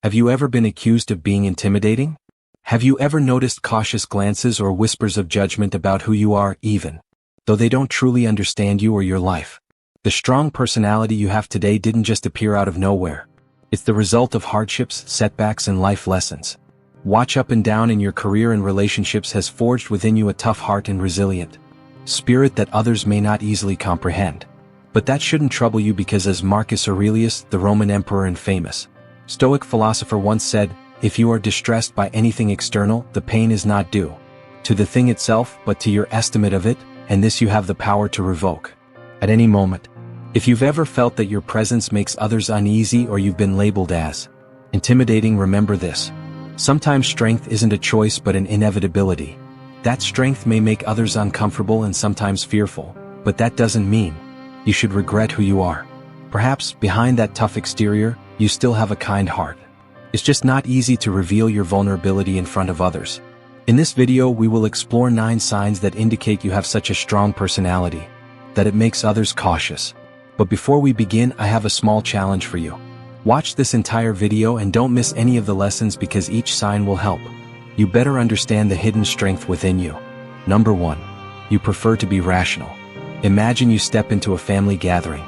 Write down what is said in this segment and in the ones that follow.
Have you ever been accused of being intimidating? Have you ever noticed cautious glances or whispers of judgment about who you are, even though they don't truly understand you or your life? The strong personality you have today didn't just appear out of nowhere. It's the result of hardships, setbacks, and life lessons. Watch up and down in your career and relationships has forged within you a tough heart and resilient spirit that others may not easily comprehend. But that shouldn't trouble you, because as Marcus Aurelius, the Roman emperor and famous Stoic philosopher, once said, if you are distressed by anything external, the pain is not due to the thing itself, but to your estimate of it, and this you have the power to revoke at any moment. If you've ever felt that your presence makes others uneasy, or you've been labeled as intimidating, remember this. Sometimes strength isn't a choice but an inevitability. That strength may make others uncomfortable and sometimes fearful, but that doesn't mean you should regret who you are. Perhaps behind that tough exterior, you still have a kind heart. It's just not easy to reveal your vulnerability in front of others. In this video, we will explore 9 signs that indicate you have such a strong personality that it makes others cautious. But before we begin, I have a small challenge for you. Watch this entire video and don't miss any of the lessons, because each sign will help you better understand the hidden strength within you. Number 1. You prefer to be rational. Imagine you step into a family gathering.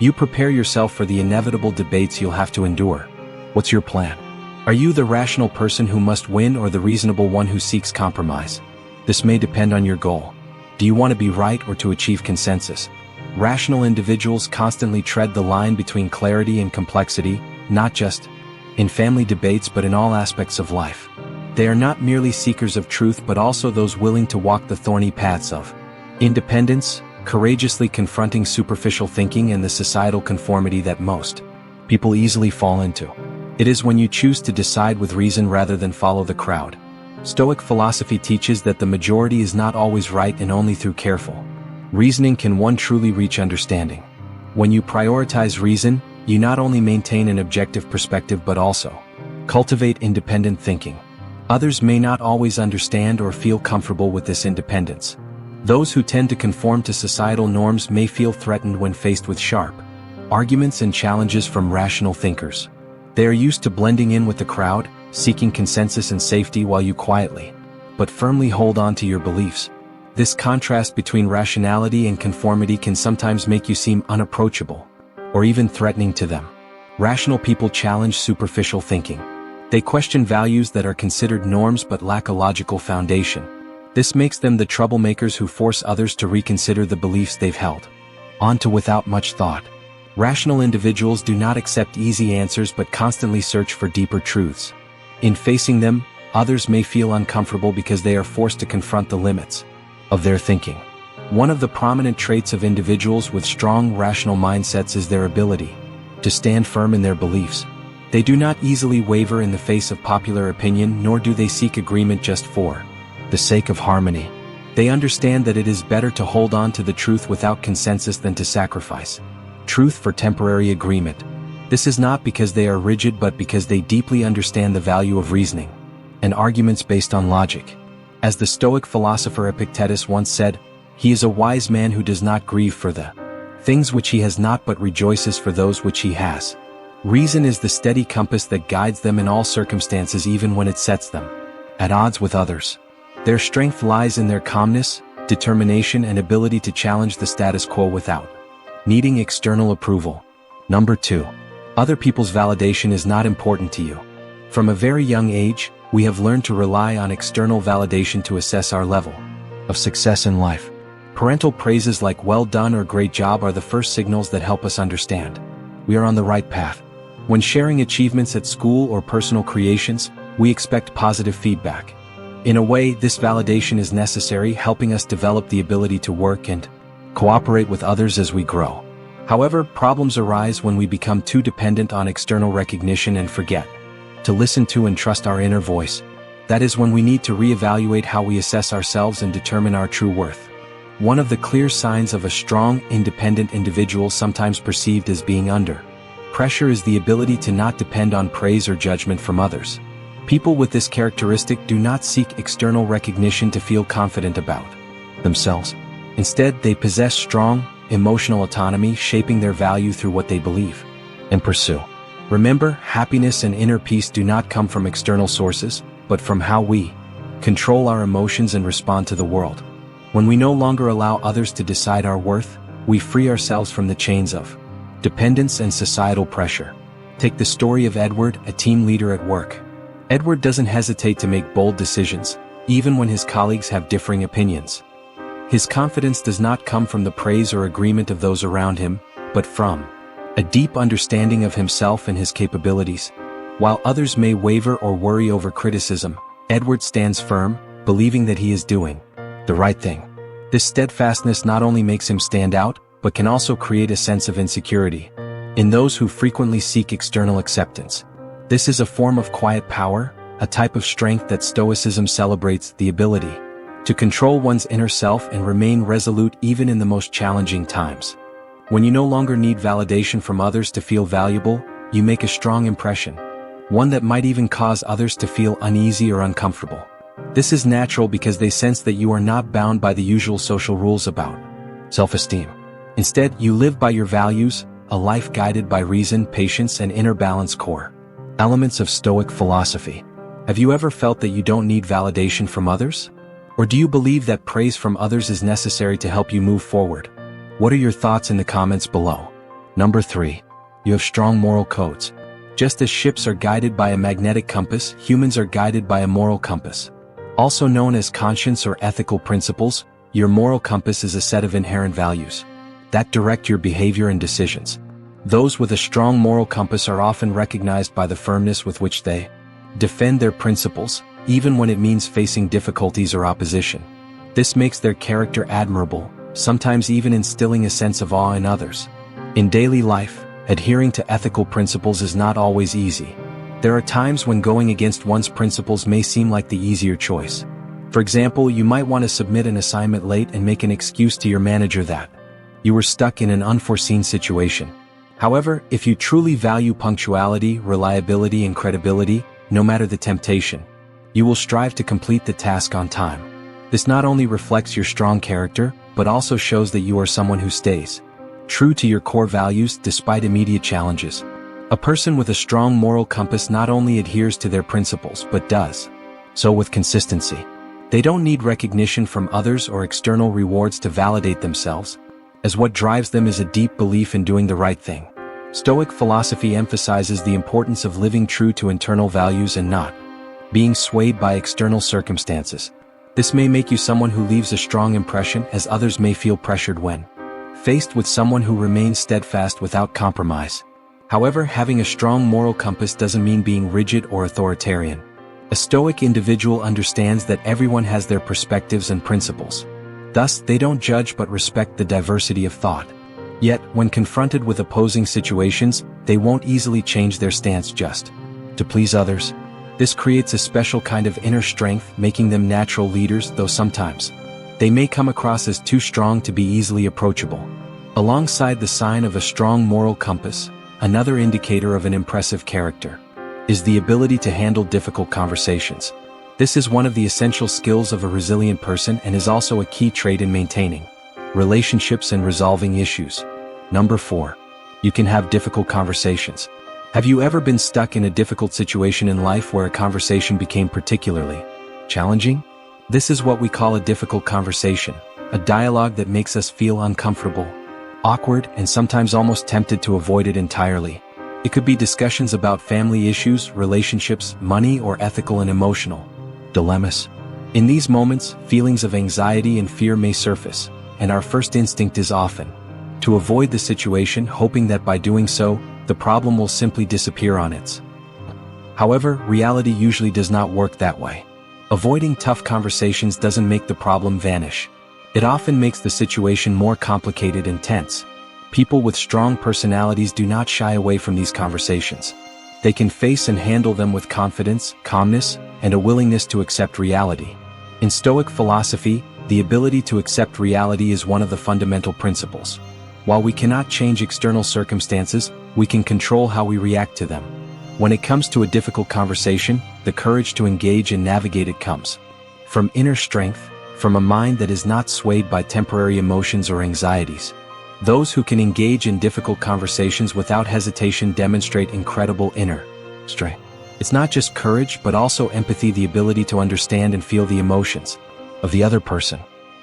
You prepare yourself for the inevitable debates you'll have to endure. What's your plan? Are you the rational person who must win, or the reasonable one who seeks compromise? This may depend on your goal. Do you want to be right or to achieve consensus? Rational individuals constantly tread the line between clarity and complexity, not just in family debates but in all aspects of life. They are not merely seekers of truth, but also those willing to walk the thorny paths of independence, courageously confronting superficial thinking and the societal conformity that most people easily fall into. It is when you choose to decide with reason rather than follow the crowd. Stoic philosophy teaches that the majority is not always right, and only through careful reasoning can one truly reach understanding. When you prioritize reason, you not only maintain an objective perspective but also cultivate independent thinking. Others may not always understand or feel comfortable with this independence. Those who tend to conform to societal norms may feel threatened when faced with sharp arguments and challenges from rational thinkers. They are used to blending in with the crowd, seeking consensus and safety, while you quietly but firmly hold on to your beliefs. This contrast between rationality and conformity can sometimes make you seem unapproachable or even threatening to them. Rational people challenge superficial thinking. They question values that are considered norms but lack a logical foundation. This makes them the troublemakers who force others to reconsider the beliefs they've held onto without much thought. Rational individuals do not accept easy answers but constantly search for deeper truths. In facing them, others may feel uncomfortable because they are forced to confront the limits of their thinking. One of the prominent traits of individuals with strong rational mindsets is their ability to stand firm in their beliefs. They do not easily waver in the face of popular opinion, nor do they seek agreement just for the sake of harmony. They understand that it is better to hold on to the truth without consensus than to sacrifice truth for temporary agreement. This is not because they are rigid, but because they deeply understand the value of reasoning and arguments based on logic. As the Stoic philosopher Epictetus once said, he is a wise man who does not grieve for the things which he has not, but rejoices for those which he has. Reason is the steady compass that guides them in all circumstances, even when it sets them at odds with others. Their strength lies in their calmness, determination, and ability to challenge the status quo without needing external approval. Number 2. Other people's validation is not important to you. From a very young age, we have learned to rely on external validation to assess our level of success in life. Parental praises like "well done" or "great job" are the first signals that help us understand we are on the right path. When sharing achievements at school or personal creations, we expect positive feedback. In a way, this validation is necessary, helping us develop the ability to work and cooperate with others as we grow. However, problems arise when we become too dependent on external recognition and forget to listen to and trust our inner voice. That is when we need to reevaluate how we assess ourselves and determine our true worth. One of the clear signs of a strong, independent individual, sometimes perceived as being under pressure, is the ability to not depend on praise or judgment from others. People with this characteristic do not seek external recognition to feel confident about themselves. Instead, they possess strong, emotional autonomy, shaping their value through what they believe and pursue. Remember, happiness and inner peace do not come from external sources, but from how we control our emotions and respond to the world. When we no longer allow others to decide our worth, we free ourselves from the chains of dependence and societal pressure. Take the story of Edward, a team leader at work. Edward doesn't hesitate to make bold decisions, even when his colleagues have differing opinions. His confidence does not come from the praise or agreement of those around him, but from a deep understanding of himself and his capabilities. While others may waver or worry over criticism, Edward stands firm, believing that he is doing the right thing. This steadfastness not only makes him stand out, but can also create a sense of insecurity in those who frequently seek external acceptance. This is a form of quiet power, a type of strength that Stoicism celebrates: the ability to control one's inner self and remain resolute even in the most challenging times. When you no longer need validation from others to feel valuable, you make a strong impression, one that might even cause others to feel uneasy or uncomfortable. This is natural because they sense that you are not bound by the usual social rules about self-esteem. Instead, you live by your values, a life guided by reason, patience, and inner balance. Core elements of Stoic philosophy. Have you ever felt that you don't need validation from others? Or do you believe that praise from others is necessary to help you move forward? What are your thoughts in the comments below? Number 3. You have strong moral codes. Just as ships are guided by a magnetic compass, humans are guided by a moral compass. Also known as conscience or ethical principles, your moral compass is a set of inherent values that direct your behavior and decisions. Those with a strong moral compass are often recognized by the firmness with which they defend their principles, even when it means facing difficulties or opposition. This makes their character admirable, sometimes even instilling a sense of awe in others. In daily life, adhering to ethical principles is not always easy. There are times when going against one's principles may seem like the easier choice. For example, you might want to submit an assignment late and make an excuse to your manager that you were stuck in an unforeseen situation. However, if you truly value punctuality, reliability, and credibility, no matter the temptation, you will strive to complete the task on time. This not only reflects your strong character, but also shows that you are someone who stays true to your core values despite immediate challenges. A person with a strong moral compass not only adheres to their principles but does so with consistency. They don't need recognition from others or external rewards to validate themselves, as what drives them is a deep belief in doing the right thing. Stoic philosophy emphasizes the importance of living true to internal values and not being swayed by external circumstances. This may make you someone who leaves a strong impression, as others may feel pressured when faced with someone who remains steadfast without compromise. However, having a strong moral compass doesn't mean being rigid or authoritarian. A Stoic individual understands that everyone has their perspectives and principles. Thus, they don't judge but respect the diversity of thought. Yet, when confronted with opposing situations, they won't easily change their stance just to please others. This creates a special kind of inner strength, making them natural leaders, though sometimes they may come across as too strong to be easily approachable. Alongside the sign of a strong moral compass, another indicator of an impressive character is the ability to handle difficult conversations. This is one of the essential skills of a resilient person and is also a key trait in maintaining relationships and resolving issues. Number 4. You can have difficult conversations. Have you ever been stuck in a difficult situation in life where a conversation became particularly challenging? This is what we call a difficult conversation, a dialogue that makes us feel uncomfortable, awkward, and sometimes almost tempted to avoid it entirely. It could be discussions about family issues, relationships, money, or ethical and emotional dilemmas. In these moments, feelings of anxiety and fear may surface, and our first instinct is often to avoid the situation, hoping that by doing so, the problem will simply disappear on its own. However, reality usually does not work that way. Avoiding tough conversations doesn't make the problem vanish. It often makes the situation more complicated and tense. People with strong personalities do not shy away from these conversations. They can face and handle them with confidence, calmness, and a willingness to accept reality. In Stoic philosophy, the ability to accept reality is one of the fundamental principles. While we cannot change external circumstances, we can control how we react to them. When it comes to a difficult conversation, the courage to engage and navigate it comes from inner strength, from a mind that is not swayed by temporary emotions or anxieties. Those who can engage in difficult conversations without hesitation demonstrate incredible inner strength. It's not just courage but also empathy, the ability to understand and feel the emotions of the other person.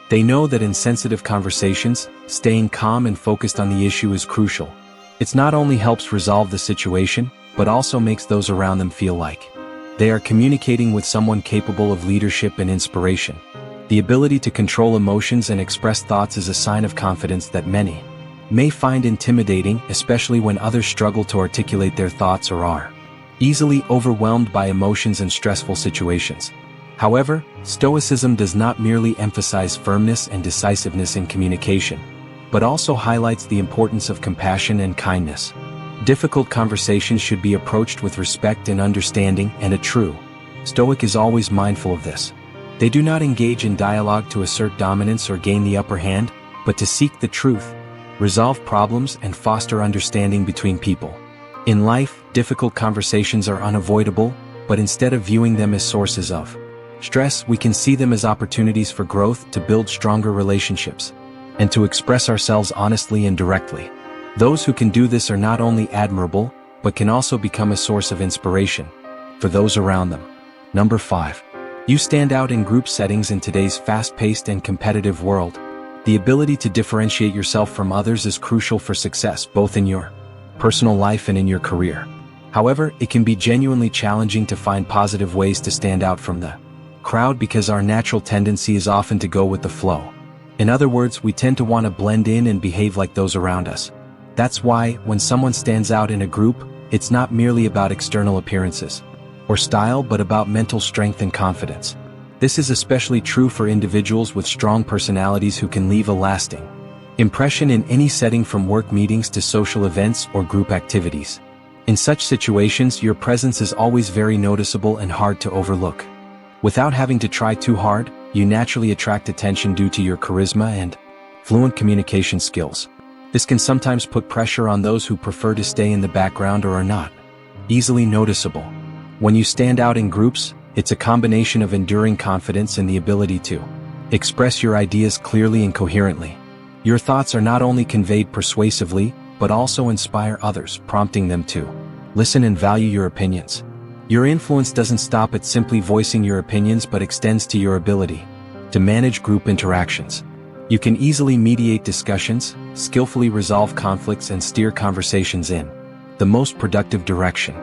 They know that in sensitive conversations, staying calm and focused on the issue is crucial. It not only helps resolve the situation, but also makes those around them feel like they are communicating with someone capable of leadership and inspiration. The ability to control emotions and express thoughts is a sign of confidence that many may find intimidating, especially when others struggle to articulate their thoughts or are easily overwhelmed by emotions in stressful situations. However, Stoicism does not merely emphasize firmness and decisiveness in communication, but also highlights the importance of compassion and kindness. Difficult conversations should be approached with respect and understanding, and a true Stoic is always mindful of this. They do not engage in dialogue to assert dominance or gain the upper hand, but to seek the truth, resolve problems, and foster understanding between people. In life, difficult conversations are unavoidable, but instead of viewing them as sources of stress, we can see them as opportunities for growth, to build stronger relationships, and to express ourselves honestly and directly. Those who can do this are not only admirable, but can also become a source of inspiration for those around them. Number 5. You stand out in group settings. In today's fast-paced and competitive world, the ability to differentiate yourself from others is crucial for success, both in your personal life and in your career. However, it can be genuinely challenging to find positive ways to stand out from the crowd because our natural tendency is often to go with the flow. In other words, we tend to want to blend in and behave like those around us. That's why, when someone stands out in a group, it's not merely about external appearances or style, but about mental strength and confidence. This is especially true for individuals with strong personalities who can leave a lasting impression in any setting, from work meetings to social events or group activities. In such situations, your presence is always very noticeable and hard to overlook. Without having to try too hard, you naturally attract attention due to your charisma and fluent communication skills. This can sometimes put pressure on those who prefer to stay in the background or are not easily noticeable. When you stand out in groups, it's a combination of enduring confidence and the ability to express your ideas clearly and coherently. Your thoughts are not only conveyed persuasively, but also inspire others, prompting them to listen and value your opinions. Your influence doesn't stop at simply voicing your opinions, but extends to your ability to manage group interactions. You can easily mediate discussions, skillfully resolve conflicts, and steer conversations in the most productive direction.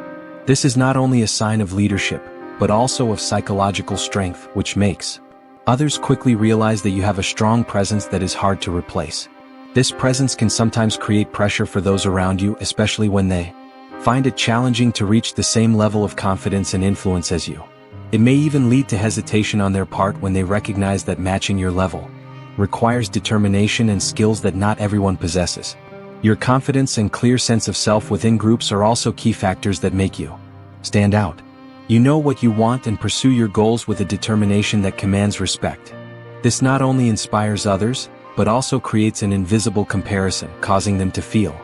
This is not only a sign of leadership, but also of psychological strength, which makes others quickly realize that you have a strong presence that is hard to replace. This presence can sometimes create pressure for those around you, especially when they find it challenging to reach the same level of confidence and influence as you. It may even lead to hesitation on their part when they recognize that matching your level requires determination and skills that not everyone possesses. Your confidence and clear sense of self within groups are also key factors that make you stand out. You know what you want and pursue your goals with a determination that commands respect. This not only inspires others, but also creates an invisible comparison, causing them to feel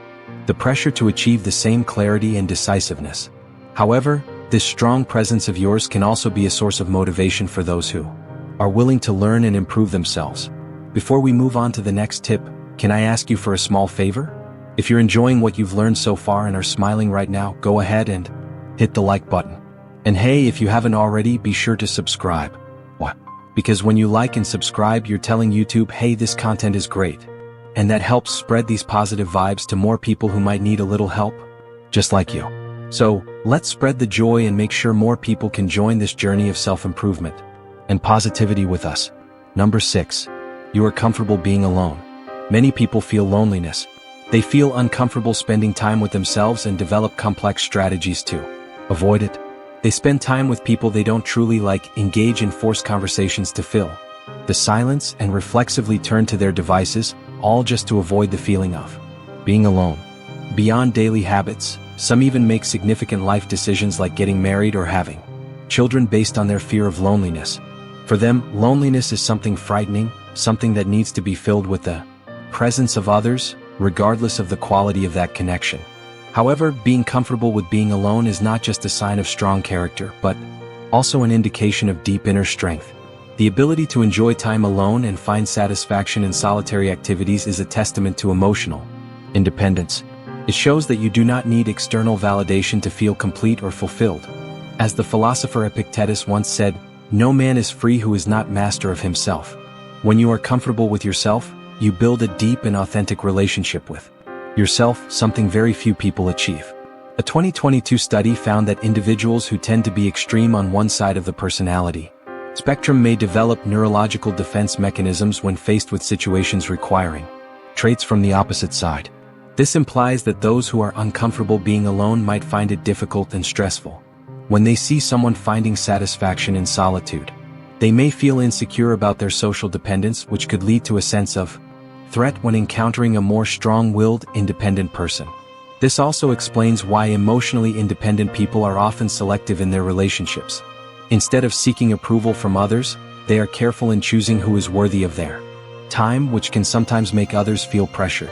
the pressure to achieve the same clarity and decisiveness. However, this strong presence of yours can also be a source of motivation for those who are willing to learn and improve themselves. Before we move on to the next tip, can I ask you for a small favor? If you're enjoying what you've learned so far and are smiling right now, go ahead and hit the like button. And hey, if you haven't already, be sure to subscribe. What? Because when you like and subscribe, you're telling YouTube, hey, this content is great. And that helps spread these positive vibes to more people who might need a little help, just like you. So, let's spread the joy and make sure more people can join this journey of self-improvement and positivity with us. Number 6. You are comfortable being alone. Many people feel loneliness. They feel uncomfortable spending time with themselves and develop complex strategies to avoid it. They spend time with people they don't truly like, engage in forced conversations to fill the silence, and reflexively turn to their devices, all just to avoid the feeling of being alone. Beyond daily habits, some even make significant life decisions like getting married or having children based on their fear of loneliness. For them, loneliness is something frightening, something that needs to be filled with the presence of others, regardless of the quality of that connection. However, being comfortable with being alone is not just a sign of strong character, but also an indication of deep inner strength. The ability to enjoy time alone and find satisfaction in solitary activities is a testament to emotional independence. It shows that you do not need external validation to feel complete or fulfilled. As the philosopher Epictetus once said, "No man is free who is not master of himself." When you are comfortable with yourself, you build a deep and authentic relationship with yourself, something very few people achieve. A 2022 study found that individuals who tend to be extreme on one side of the personality spectrum may develop neurological defense mechanisms when faced with situations requiring traits from the opposite side. This implies that those who are uncomfortable being alone might find it difficult and stressful. When they see someone finding satisfaction in solitude, they may feel insecure about their social dependence, which could lead to a sense of threat when encountering a more strong-willed, independent person. This also explains why emotionally independent people are often selective in their relationships. Instead of seeking approval from others, they are careful in choosing who is worthy of their time, which can sometimes make others feel pressured.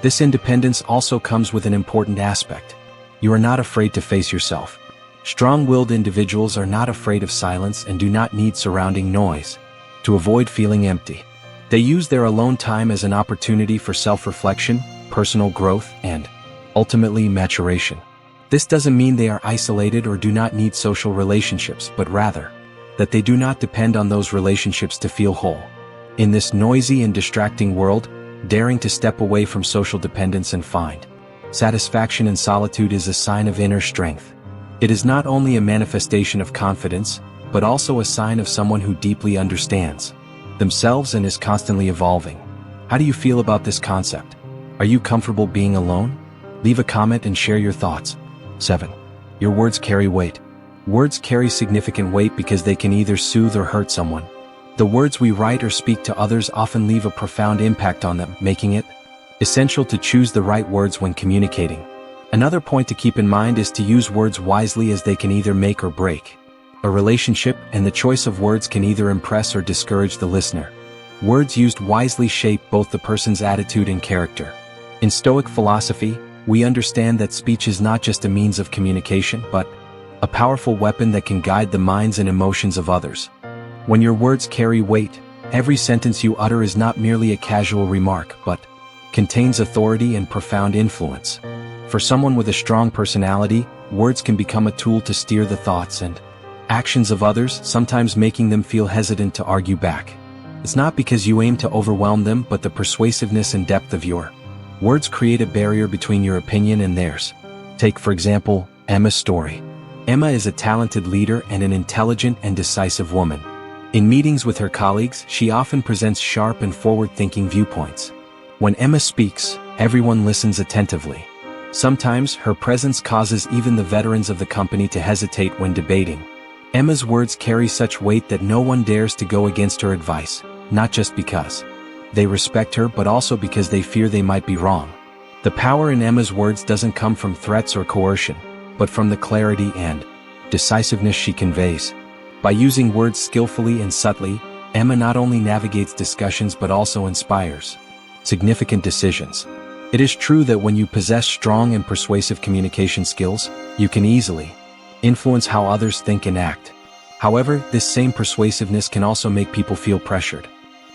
This independence also comes with an important aspect. You are not afraid to face yourself. Strong-willed individuals are not afraid of silence and do not need surrounding noise to avoid feeling empty. They use their alone time as an opportunity for self-reflection, personal growth, and, ultimately, maturation. This doesn't mean they are isolated or do not need social relationships, but rather, that they do not depend on those relationships to feel whole. In this noisy and distracting world, daring to step away from social dependence and find satisfaction in solitude is a sign of inner strength. It is not only a manifestation of confidence, but also a sign of someone who deeply understands themselves and is constantly evolving. How do you feel about this concept? Are you comfortable being alone? Leave a comment and share your thoughts. 7. Your words carry weight. Words carry significant weight because they can either soothe or hurt someone. The words we write or speak to others often leave a profound impact on them, making it essential to choose the right words when communicating. Another point to keep in mind is to use words wisely, as they can either make or break a relationship, and the choice of words can either impress or discourage the listener. Words used wisely shape both the person's attitude and character. In Stoic philosophy, we understand that speech is not just a means of communication, but a powerful weapon that can guide the minds and emotions of others. When your words carry weight, every sentence you utter is not merely a casual remark, but contains authority and profound influence. For someone with a strong personality, words can become a tool to steer the thoughts and actions of others, sometimes making them feel hesitant to argue back. It's not because you aim to overwhelm them, but the persuasiveness and depth of your words create a barrier between your opinion and theirs. Take, for example, Emma's story. Emma is a talented leader and an intelligent and decisive woman. In meetings with her colleagues, she often presents sharp and forward-thinking viewpoints. When Emma speaks, everyone listens attentively. Sometimes, her presence causes even the veterans of the company to hesitate when debating. Emma's words carry such weight that no one dares to go against her advice, not just because they respect her, but also because they fear they might be wrong. The power in Emma's words doesn't come from threats or coercion, but from the clarity and decisiveness she conveys. By using words skillfully and subtly, Emma not only navigates discussions but also inspires significant decisions. It is true that when you possess strong and persuasive communication skills, you can easily influence how others think and act. However, this same persuasiveness can also make people feel pressured.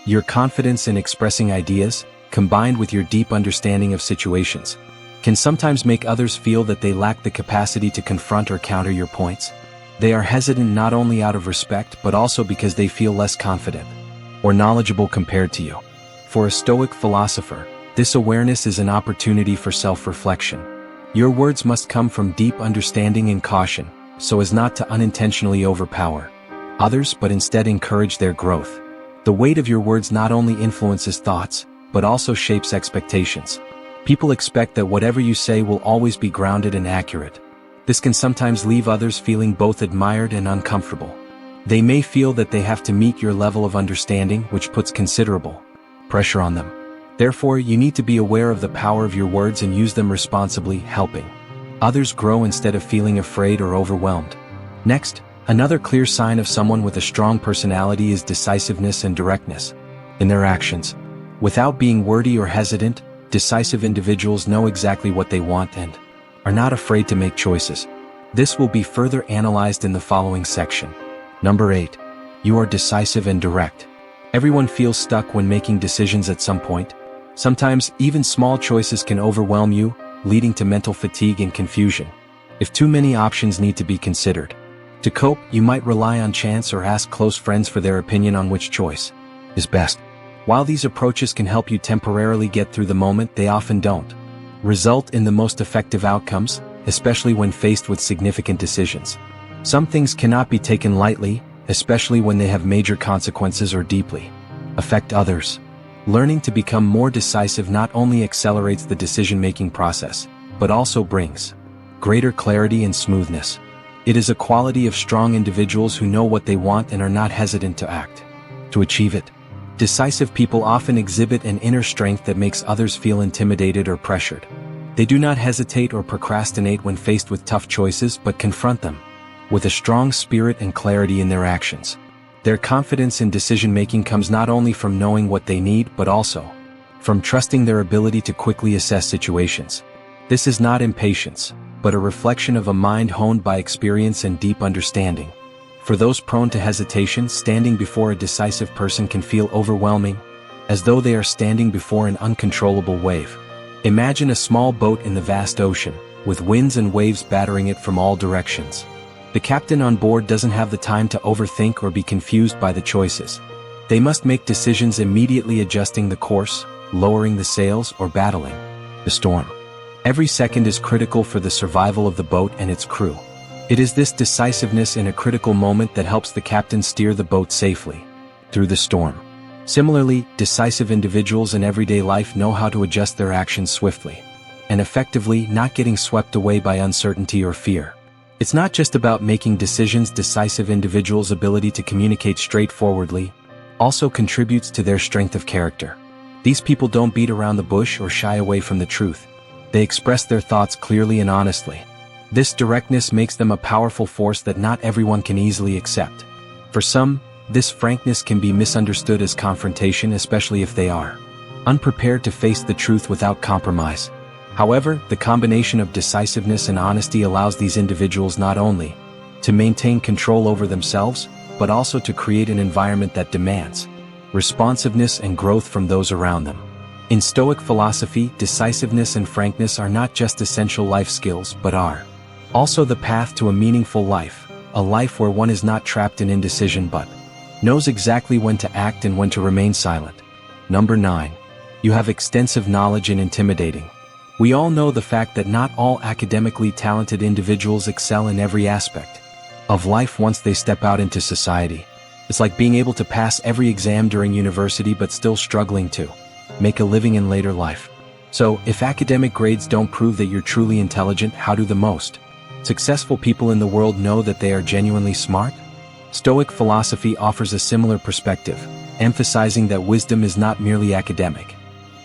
Your confidence in expressing ideas, combined with your deep understanding of situations, can sometimes make others feel that they lack the capacity to confront or counter your points. They are hesitant not only out of respect but also because they feel less confident or knowledgeable compared to you. For a Stoic philosopher, this awareness is an opportunity for self-reflection. Your words must come from deep understanding and caution, so as not to unintentionally overpower others but instead encourage their growth. The weight of your words not only influences thoughts, but also shapes expectations. People expect that whatever you say will always be grounded and accurate. This can sometimes leave others feeling both admired and uncomfortable. They may feel that they have to meet your level of understanding, which puts considerable pressure on them. Therefore, you need to be aware of the power of your words and use them responsibly, helping others grow instead of feeling afraid or overwhelmed. Next, another clear sign of someone with a strong personality is decisiveness and directness in their actions. Without being wordy or hesitant, decisive individuals know exactly what they want and are not afraid to make choices. This will be further analyzed in the following section. Number 8. You are decisive and direct. Everyone feels stuck when making decisions at some point. Sometimes, even small choices can overwhelm you, leading to mental fatigue and confusion. If too many options need to be considered. To cope, you might rely on chance or ask close friends for their opinion on which choice is best. While these approaches can help you temporarily get through the moment, they often don't result in the most effective outcomes, especially when faced with significant decisions. Some things cannot be taken lightly, especially when they have major consequences or deeply affect others. Learning to become more decisive not only accelerates the decision-making process, but also brings greater clarity and smoothness. It is a quality of strong individuals who know what they want and are not hesitant to act to achieve it. Decisive people often exhibit an inner strength that makes others feel intimidated or pressured. They do not hesitate or procrastinate when faced with tough choices, but confront them with a strong spirit and clarity in their actions. Their confidence in decision-making comes not only from knowing what they need, but also from trusting their ability to quickly assess situations. This is not impatience, but a reflection of a mind honed by experience and deep understanding. For those prone to hesitation, standing before a decisive person can feel overwhelming, as though they are standing before an uncontrollable wave. Imagine a small boat in the vast ocean, with winds and waves battering it from all directions. The captain on board doesn't have the time to overthink or be confused by the choices. They must make decisions immediately, adjusting the course, lowering the sails, or battling the storm. Every second is critical for the survival of the boat and its crew. It is this decisiveness in a critical moment that helps the captain steer the boat safely through the storm. Similarly, decisive individuals in everyday life know how to adjust their actions swiftly and effectively, not getting swept away by uncertainty or fear. It's not just about making decisions. Decisive individuals' ability to communicate straightforwardly also contributes to their strength of character. These people don't beat around the bush or shy away from the truth. They express their thoughts clearly and honestly. This directness makes them a powerful force that not everyone can easily accept. For some, this frankness can be misunderstood as confrontation, especially if they are unprepared to face the truth without compromise. However, the combination of decisiveness and honesty allows these individuals not only to maintain control over themselves, but also to create an environment that demands responsiveness and growth from those around them. In Stoic philosophy, decisiveness and frankness are not just essential life skills, but are also the path to a meaningful life, a life where one is not trapped in indecision but knows exactly when to act and when to remain silent. Number 9. You have extensive knowledge and intimidating. We all know the fact that not all academically talented individuals excel in every aspect of life once they step out into society. It's like being able to pass every exam during university but still struggling to make a living in later life. So, if academic grades don't prove that you're truly intelligent, how do the most successful people in the world know that they are genuinely smart? Stoic philosophy offers a similar perspective, emphasizing that wisdom is not merely academic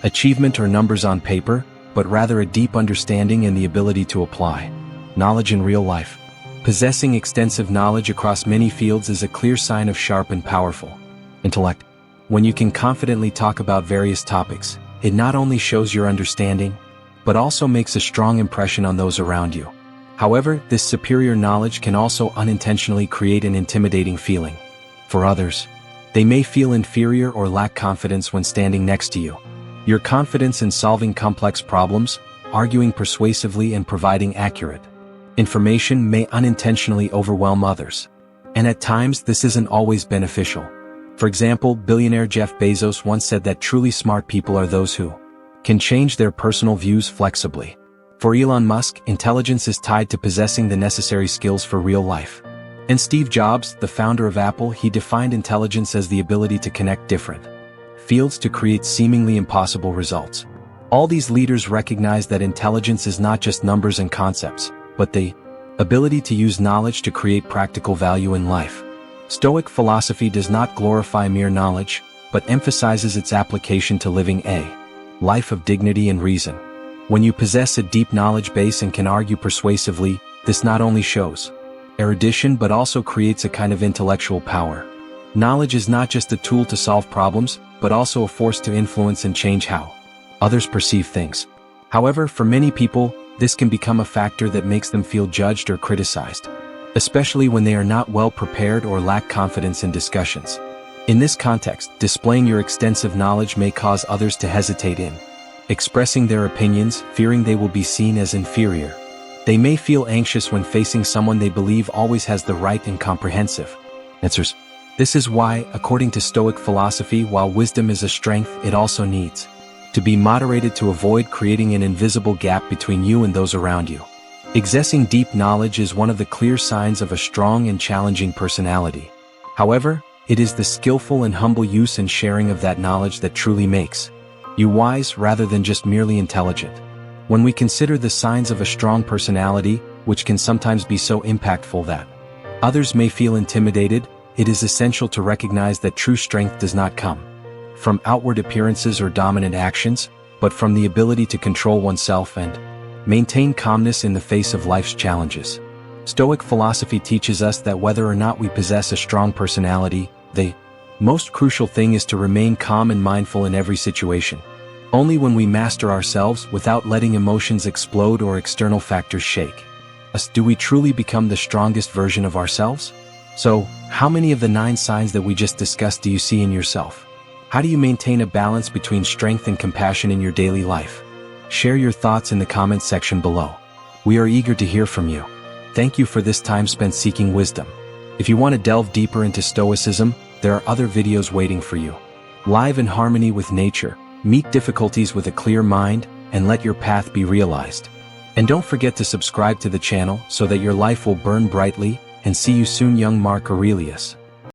achievement or numbers on paper, but rather a deep understanding and the ability to apply knowledge in real life. Possessing extensive knowledge across many fields is a clear sign of sharp and powerful intellect. When you can confidently talk about various topics, it not only shows your understanding, but also makes a strong impression on those around you. However, this superior knowledge can also unintentionally create an intimidating feeling for others. They may feel inferior or lack confidence when standing next to you. Your confidence in solving complex problems, arguing persuasively and providing accurate information may unintentionally overwhelm others. And at times this isn't always beneficial. For example, billionaire Jeff Bezos once said that truly smart people are those who can change their personal views flexibly. For Elon Musk, intelligence is tied to possessing the necessary skills for real life. And Steve Jobs, the founder of Apple, he defined intelligence as the ability to connect different fields to create seemingly impossible results. All these leaders recognize that intelligence is not just numbers and concepts, but the ability to use knowledge to create practical value in life. Stoic philosophy does not glorify mere knowledge, but emphasizes its application to living a life of dignity and reason. When you possess a deep knowledge base and can argue persuasively, this not only shows erudition but also creates a kind of intellectual power. Knowledge is not just a tool to solve problems, but also a force to influence and change how others perceive things. However, for many people, this can become a factor that makes them feel judged or criticized. especially when they are not well prepared or lack confidence in discussions. In this context, displaying your extensive knowledge may cause others to hesitate in expressing their opinions, fearing they will be seen as inferior. They may feel anxious when facing someone they believe always has the right and comprehensive answers. This is why, according to Stoic philosophy, while wisdom is a strength, it also needs to be moderated to avoid creating an invisible gap between you and those around you. Possessing deep knowledge is one of the clear signs of a strong and challenging personality. However, it is the skillful and humble use and sharing of that knowledge that truly makes you wise rather than just merely intelligent. When we consider the signs of a strong personality, which can sometimes be so impactful that others may feel intimidated, it is essential to recognize that true strength does not come from outward appearances or dominant actions, but from the ability to control oneself and maintain calmness in the face of life's challenges. Stoic philosophy teaches us that whether or not we possess a strong personality, the most crucial thing is to remain calm and mindful in every situation. Only when we master ourselves without letting emotions explode or external factors shake us do we truly become the strongest version of ourselves. So, how many of the 9 signs that we just discussed do you see in yourself? How do you maintain a balance between strength and compassion in your daily life? Share your thoughts in the comments section below. We are eager to hear from you. Thank you for this time spent seeking wisdom. If you want to delve deeper into Stoicism, there are other videos waiting for you. Live in harmony with nature, meet difficulties with a clear mind, and let your path be realized. And don't forget to subscribe to the channel so that your life will burn brightly, and see you soon, young Mark Aurelius.